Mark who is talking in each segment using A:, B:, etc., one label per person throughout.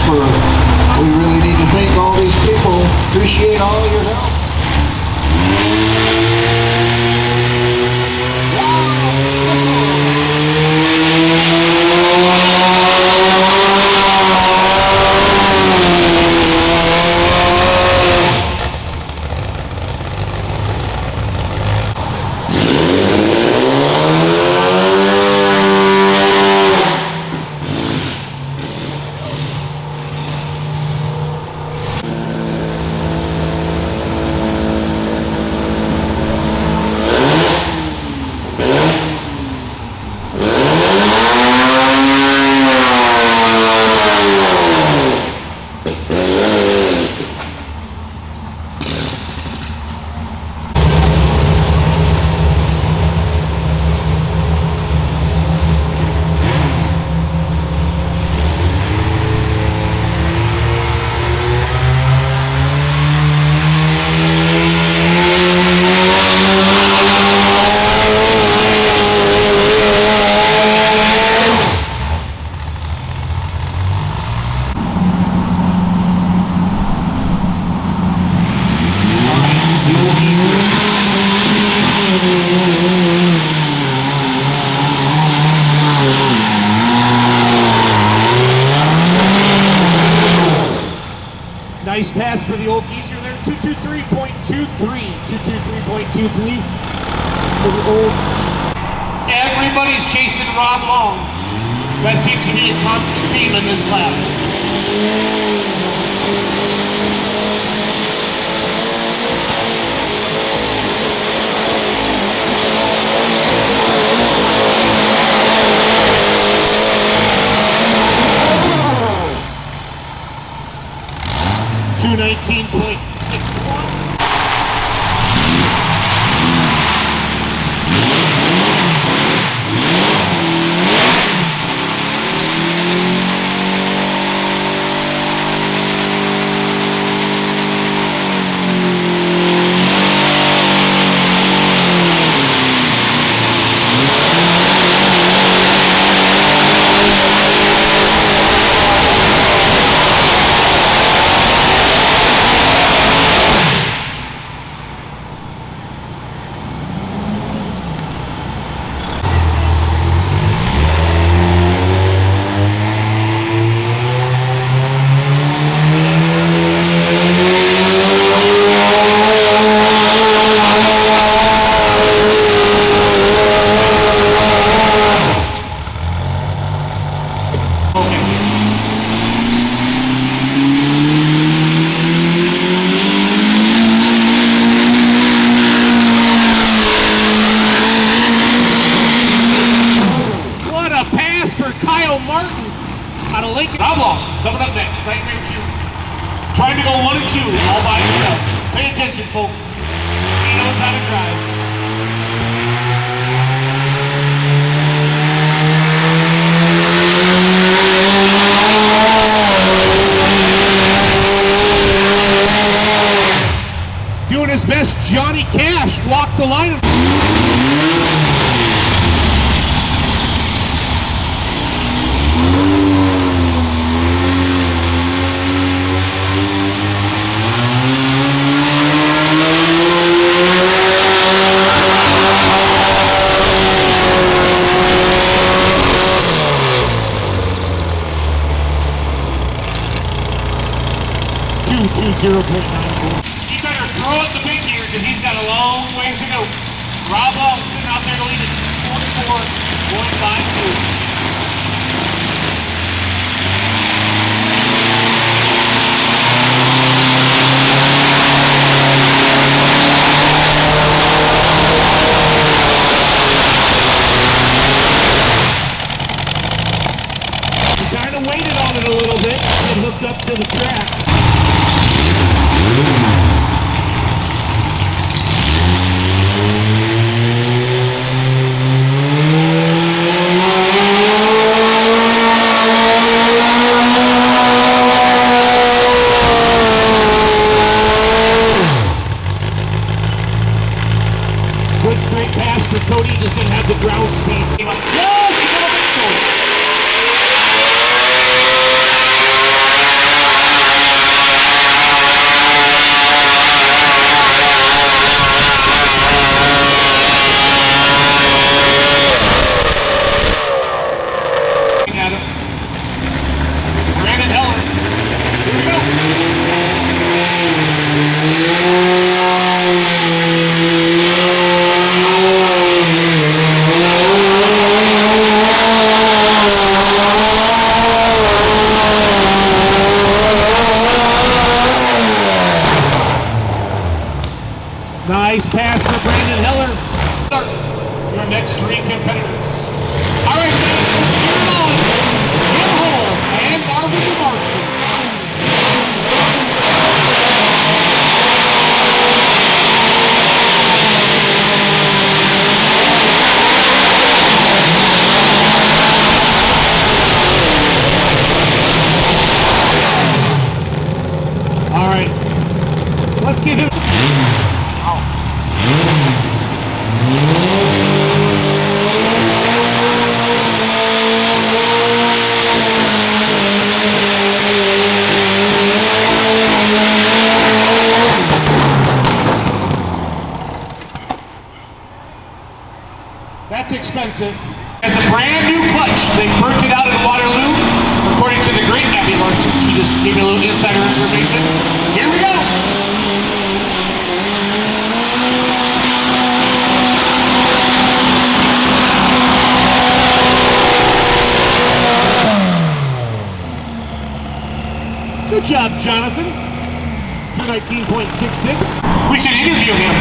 A: Casper. We really need to thank all these people. Appreciate all your help.
B: Nice pass for the old geezer there. 223.23. 223.23 for the old geezer. Everybody's chasing Rob Long. That seems to be a constant theme in this class. 219.61. Coming up next, Nightmare 2. Trying to go 1 and 2 all by himself. Pay attention, folks. He knows how to drive. Doing his best, Johnny Cash walked the line. He better throw it the big gear because he's got a long ways to go. Rob Long sitting out there to lead it 44.52. He kind of waited on it a little bit and hooked up to the track. Good straight pass for Cody, just didn't have the ground speed. Came up just a little bit short. Nice pass for Brandon Heller. Your next three competitors. All right, fans, just cheer on Jim Hall and Marvin Marshall. All right, let's give him. That's expensive. As a brand new clutch, they burnt it out in Waterloo. According to the great Abby Larson, she just gave me a little insider information. Here we go. Good job, Jonathan. 219.66. We should interview him.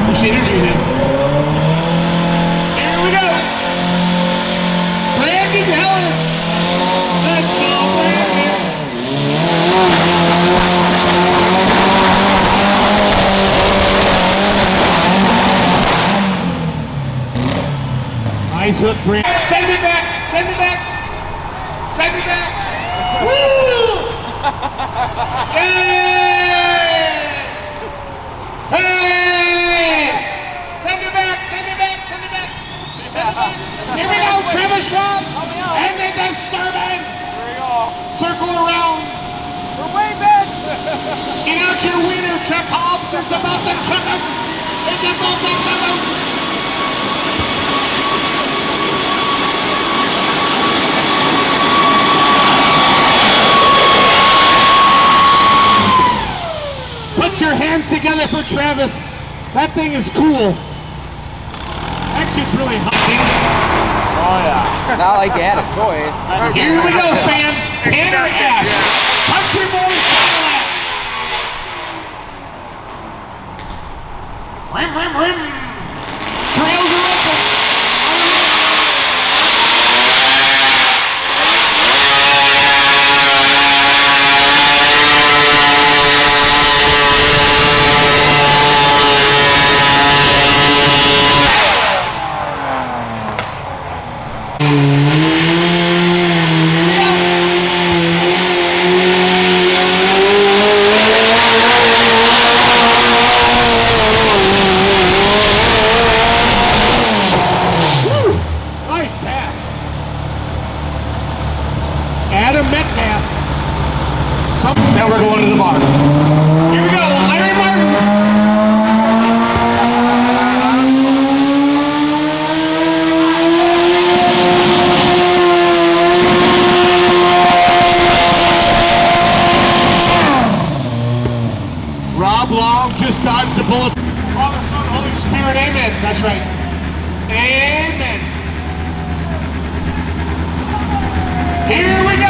B: We should interview him. Here we go. Brandon Heller. Let's go, Brandon. Nice hook, Brandon. Send it back. Send it back. Send it back. Woo! Hey! Hey! Send it back, send it back, send it back. Send it back. Here we go, Travis Schwab. And then disturbing.
C: There we go.
B: Circle around.
C: We're way back.
B: Get out your wiener, Chuck Hobbs. It's about to come out. It's about to come out. Put your hands together for Travis. That thing is cool. Actually, it's really hot.
C: Oh yeah.
D: Not like you had a choice.
B: Here we go, fans. Tanner Ash. Country Boys Cadillac. Rim, rim, rim. Trails are open. Adam Metcalf. Now we're going to the bar. Here we go, Larry Martin. Rob Long just dodged the bullet. Father, Son, Holy Spirit, amen. That's right. Amen. Here we go.